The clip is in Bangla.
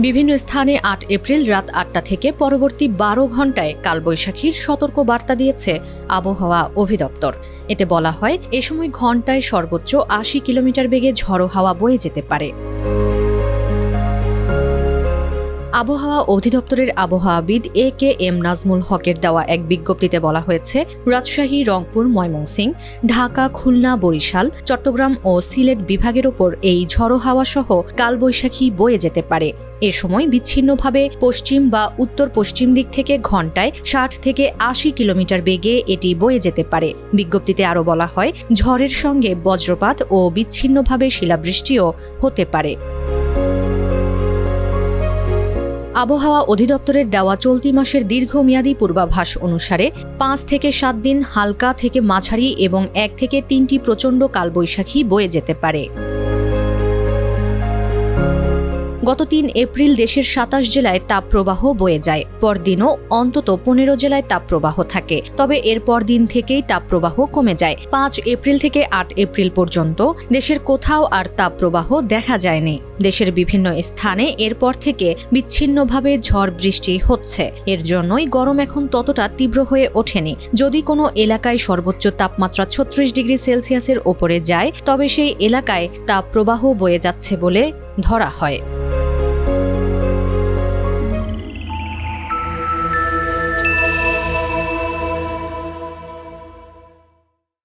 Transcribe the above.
বিভিন্ন স্থানে ৮ এপ্রিল রাত ৮টা থেকে পরবর্তী ১২ ঘণ্টায় কালবৈশাখীর সতর্ক বার্তা দিয়েছে আবহাওয়া অধিদপ্তর। এতে বলা হয়, এ সময় ঘণ্টায় সর্বোচ্চ ৮০ কিলোমিটার বেগে ঝড়ো হাওয়া বয়ে যেতে পারে। আবহাওয়া অধিদপ্তরের আবহাওয়াবিদ AKM নাজমুল হকের দেওয়া এক বিজ্ঞপ্তিতে বলা হয়েছে, রাজশাহী, রংপুর, ময়মনসিংহ, ঢাকা, খুলনা, বরিশাল, চট্টগ্রাম ও সিলেট বিভাগের ওপর এই ঝড়ো হাওয়া সহ কালবৈশাখী বয়ে যেতে পারে। এ সময় বিচ্ছিন্নভাবে পশ্চিম বা উত্তর পশ্চিম দিক থেকে ঘণ্টায় ৬০ থেকে ৮০ কিলোমিটার বেগে এটি বয়ে যেতে পারে। বিজ্ঞপ্তিতে আরও বলা হয়, ঝড়ের সঙ্গে বজ্রপাত ও বিচ্ছিন্নভাবে শিলাবৃষ্টিও হতে পারে। আবহাওয়া অধিদপ্তরের দেওয়া চলতি মাসের দীর্ঘমেয়াদী পূর্বাভাস অনুসারে ৫ থেকে ৭ দিন হালকা থেকে মাঝারি এবং ১ থেকে ৩টি প্রচণ্ড কালবৈশাখী বয়ে যেতে পারে। গত ৩ এপ্রিল দেশের ২৭ জেলায় তাপপ্রবাহ বয়ে যায়। পরদিনও অন্তত ১৫ জেলায় তাপপ্রবাহ থাকে, তবে এর পরদিন থেকেই তাপপ্রবাহ কমে যায়। ৫ এপ্রিল থেকে ৮ এপ্রিল পর্যন্ত দেশের কোথাও আর তাপপ্রবাহ দেখা যায়নি। দেশের বিভিন্ন স্থানে এরপর থেকে বিচ্ছিন্নভাবে ঝড় বৃষ্টি হচ্ছে। এর জন্যই গরম এখন ততটা তীব্র হয়ে ওঠেনি। যদি কোনো এলাকায় সর্বোচ্চ তাপমাত্রা ৩৬ ডিগ্রি সেলসিয়াসের ওপরে যায়, তবে সেই এলাকায় তাপপ্রবাহ বয়ে যাচ্ছে বলে ধরা হয়।